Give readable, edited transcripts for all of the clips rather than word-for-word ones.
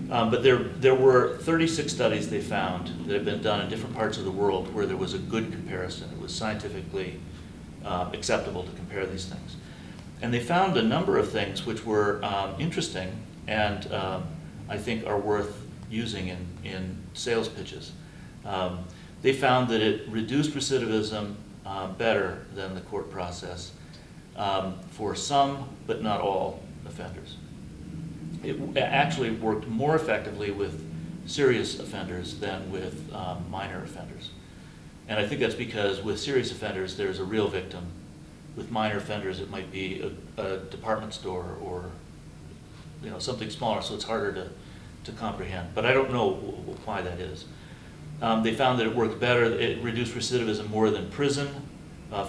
But there were 36 studies they found that had been done in different parts of the world where there was a good comparison. It was scientifically acceptable to compare these things. And they found a number of things which were interesting and I think are worth using in sales pitches. They found that it reduced recidivism better than the court process for some, but not all, offenders. It actually worked more effectively with serious offenders than with minor offenders. And I think that's because with serious offenders, there's a real victim. With minor offenders, it might be a department store or something smaller, so it's harder to comprehend. But I don't know why that is. They found that it worked better. It reduced recidivism more than prison.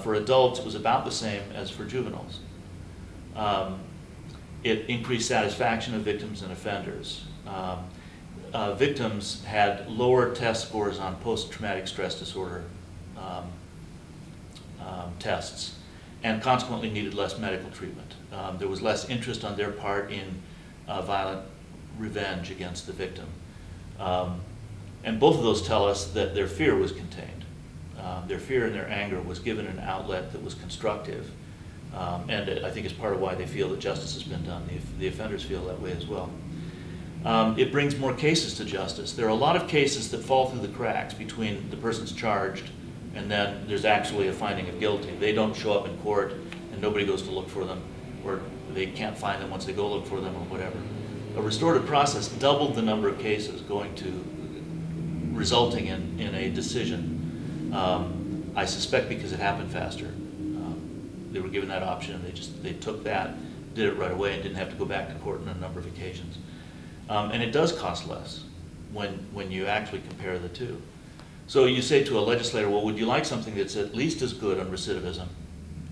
For adults, it was about the same as for juveniles. It increased satisfaction of victims and offenders. Victims had lower test scores on post-traumatic stress disorder tests and consequently needed less medical treatment. There was less interest on their part in violent revenge against the victim. And both of those tell us that their fear was contained. Their fear and their anger was given an outlet that was constructive. And I think it's part of why they feel that justice has been done. The offenders feel that way as well. It brings more cases to justice. There are a lot of cases that fall through the cracks between the person's charged and then there's actually a finding of guilty. They don't show up in court and nobody goes to look for them, or they can't find them once they go look for them or whatever. A restorative process doubled the number of cases resulting in a decision. I suspect because it happened faster. They were given that option and they took that, did it right away and didn't have to go back to court on a number of occasions. And it does cost less when you actually compare the two. So you say to a legislator, well, would you like something that's at least as good on recidivism,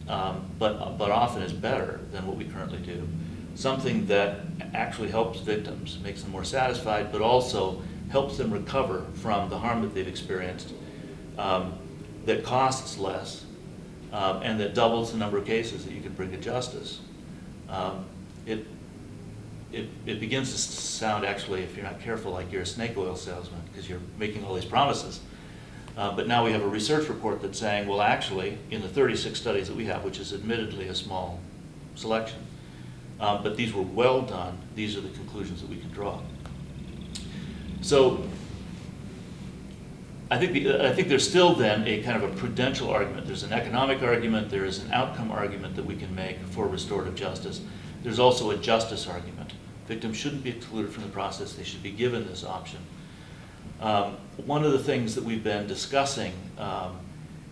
but often is better than what we currently do? Something that actually helps victims, makes them more satisfied, but also helps them recover from the harm that they've experienced, that costs less, and that doubles the number of cases that you can bring to justice. It begins to sound, actually, if you're not careful, like you're a snake oil salesman because you're making all these promises. But now we have a research report that's saying, well, actually, in the 36 studies that we have, which is admittedly a small selection, but these were well done, these are the conclusions that we can draw. So I think there's still then a kind of a prudential argument. There's an economic argument, there is an outcome argument that we can make for restorative justice. There's also a justice argument. Victims shouldn't be excluded from the process, they should be given this option. One of the things that we've been discussing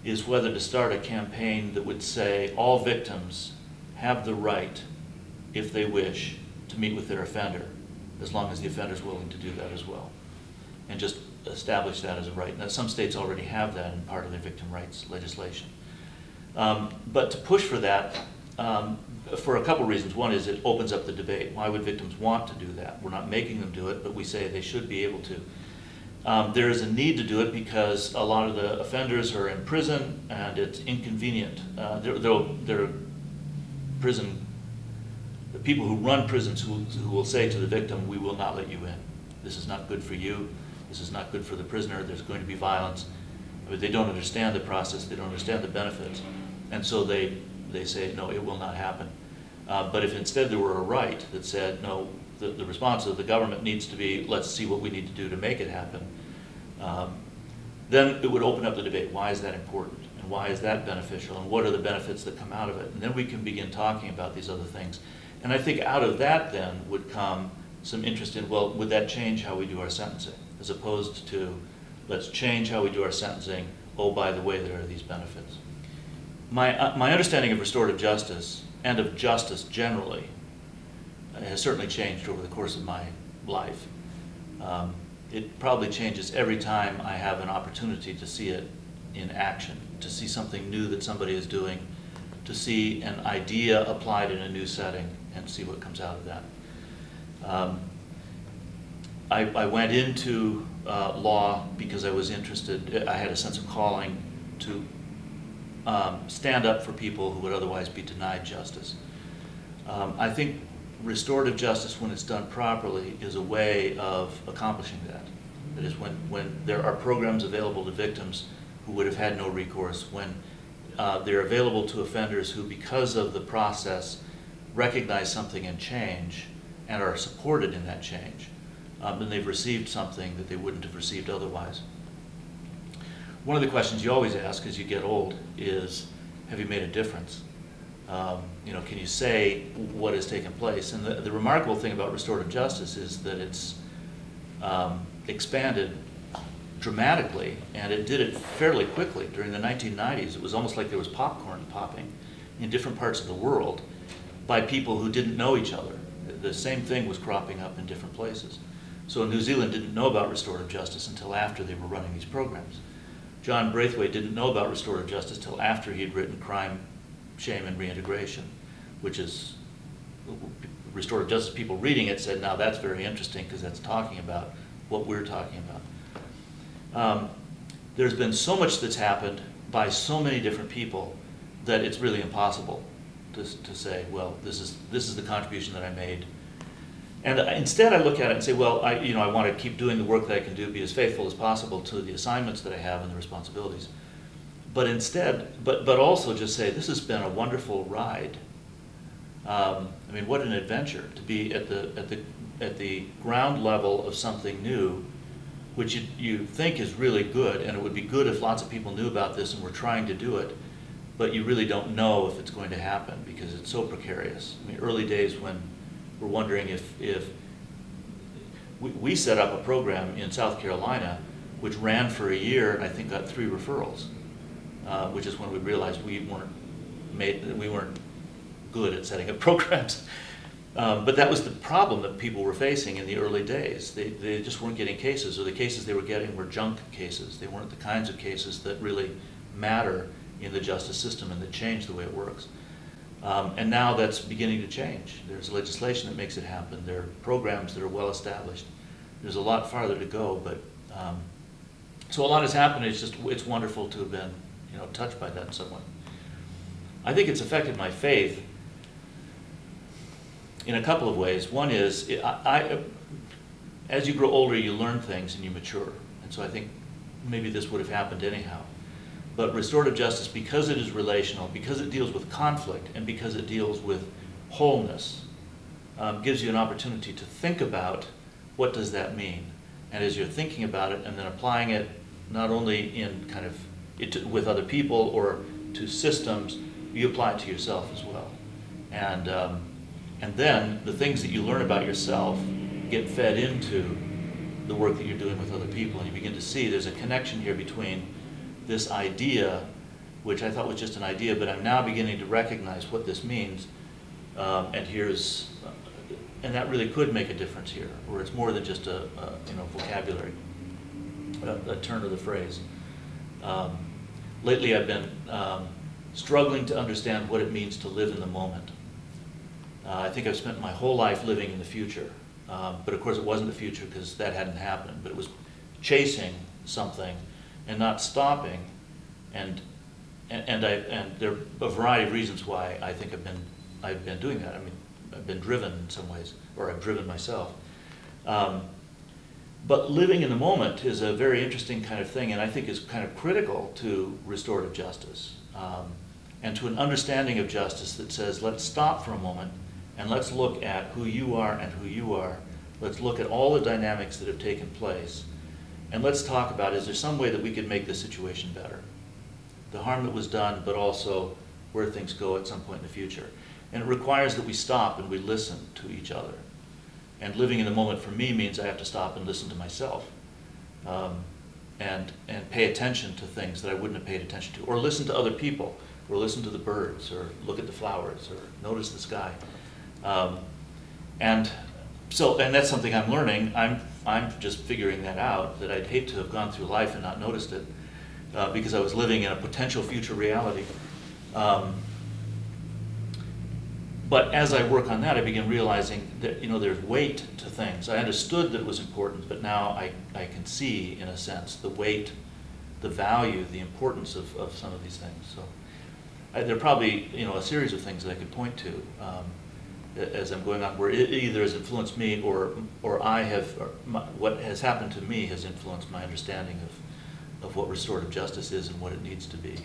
is whether to start a campaign that would say all victims have the right, if they wish, to meet with their offender, as long as the offender is willing to do that as well. And just establish that as a right. Now, some states already have that in part of their victim rights legislation. But to push for that, for a couple reasons. One is it opens up the debate. Why would victims want to do that? We're not making them do it, but we say they should be able to. There is a need to do it because a lot of the offenders are in prison and it's inconvenient. There are people who run prisons who will say to the victim, we will not let you in. This is not good for you. This is not good for the prisoner. There's going to be violence. But they don't understand the process. They don't understand the benefits. And so they say, no, it will not happen. But if instead there were a right that said, no, the response of the government needs to be, let's see what we need to do to make it happen, then it would open up the debate. Why is that important? And why is that beneficial? And what are the benefits that come out of it? And then we can begin talking about these other things. And I think out of that then would come some interest in, well, would that change how we do our sentencing? As opposed to, let's change how we do our sentencing. Oh, by the way, there are these benefits. My understanding of restorative justice and of justice generally has certainly changed over the course of my life. It probably changes every time I have an opportunity to see it in action, to see something new that somebody is doing, to see an idea applied in a new setting and see what comes out of that. I went into law because I was interested, I had a sense of calling to stand up for people who would otherwise be denied justice. I think restorative justice, when it's done properly, is a way of accomplishing that. That is, when there are programs available to victims who would have had no recourse, when they're available to offenders who, because of the process, recognize something and change and are supported in that change, then they've received something that they wouldn't have received otherwise. One of the questions you always ask as you get old is, have you made a difference? Can you say what has taken place? And the remarkable thing about restorative justice is that it's expanded dramatically, and it did it fairly quickly. During the 1990s, it was almost like there was popcorn popping in different parts of the world by people who didn't know each other. The same thing was cropping up in different places. So New Zealand didn't know about restorative justice until after they were running these programs. John Braithwaite didn't know about restorative justice until after he'd written Crime, Shame, and Reintegration, which is restorative justice people reading it said, now that's very interesting because that's talking about what we're talking about. There's been so much that's happened by so many different people that it's really impossible to say, well, this is the contribution that I made. And instead I look at it and say, well, I want to keep doing the work that I can do, be as faithful as possible to the assignments that I have and the responsibilities. But instead, but also just say, this has been a wonderful ride. What an adventure to be at the ground level of something new, which you think is really good, and it would be good if lots of people knew about this and were trying to do it, but you really don't know if it's going to happen because it's so precarious. Early days when we're wondering if we set up a program in South Carolina which ran for a year and I think got 3 referrals, which is when we realized we weren't good at setting up programs. But that was the problem that people were facing in the early days. They just weren't getting cases, or the cases they were getting were junk cases. They weren't the kinds of cases that really matter in the justice system and that change the way it works. And now that's beginning to change. There's legislation that makes it happen. There are programs that are well established. There's a lot farther to go, but so a lot has happened. It's wonderful to have been touched by that in some way. I think it's affected my faith in a couple of ways. One is, as you grow older, you learn things and you mature. And so I think maybe this would have happened anyhow. But restorative justice, because it is relational, because it deals with conflict, and because it deals with wholeness, gives you an opportunity to think about what does that mean. And as you're thinking about it and then applying it not only in with other people or to systems, you apply it to yourself as well. And then the things that you learn about yourself get fed into the work that you're doing with other people, and you begin to see there's a connection here between this idea, which I thought was just an idea, but I'm now beginning to recognize what this means, and that really could make a difference here, where it's more than just a vocabulary, a turn of the phrase. Lately I've been struggling to understand what it means to live in the moment. I think I've spent my whole life living in the future, but of course it wasn't the future because that hadn't happened, but it was chasing something and not stopping, and there are a variety of reasons why I think I've been doing that. I've been driven in some ways, or I've driven myself. But living in the moment is a very interesting kind of thing, and I think is kind of critical to restorative justice, and to an understanding of justice that says, let's stop for a moment and let's look at who you are and who you are. Let's look at all the dynamics that have taken place. And let's talk about, is there some way that we could make this situation better? The harm that was done, but also where things go at some point in the future. And it requires that we stop and we listen to each other. And living in the moment for me means I have to stop and listen to myself. And pay attention to things that I wouldn't have paid attention to. Or listen to other people, or listen to the birds, or look at the flowers, or notice the sky. And that's something I'm learning. I'm just figuring that out, that I'd hate to have gone through life and not noticed it, because I was living in a potential future reality. But as I work on that, I begin realizing that there's weight to things. I understood that it was important, but now I can see, in a sense, the weight, the value, the importance of some of these things. So there are probably a series of things that I could point to. as I'm going on, where it either has influenced me or I have, what has happened to me has influenced my understanding of what restorative justice is and what it needs to be.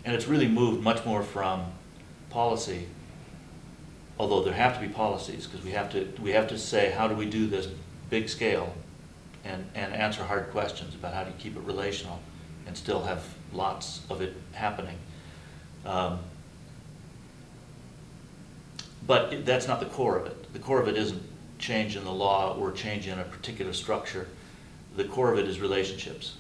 And it's really moved much more from policy, although there have to be policies, because we have to say, how do we do this big scale and answer hard questions about how do you keep it relational and still have lots of it happening. But that's not the core of it. The core of it isn't change in the law or change in a particular structure. The core of it is relationships.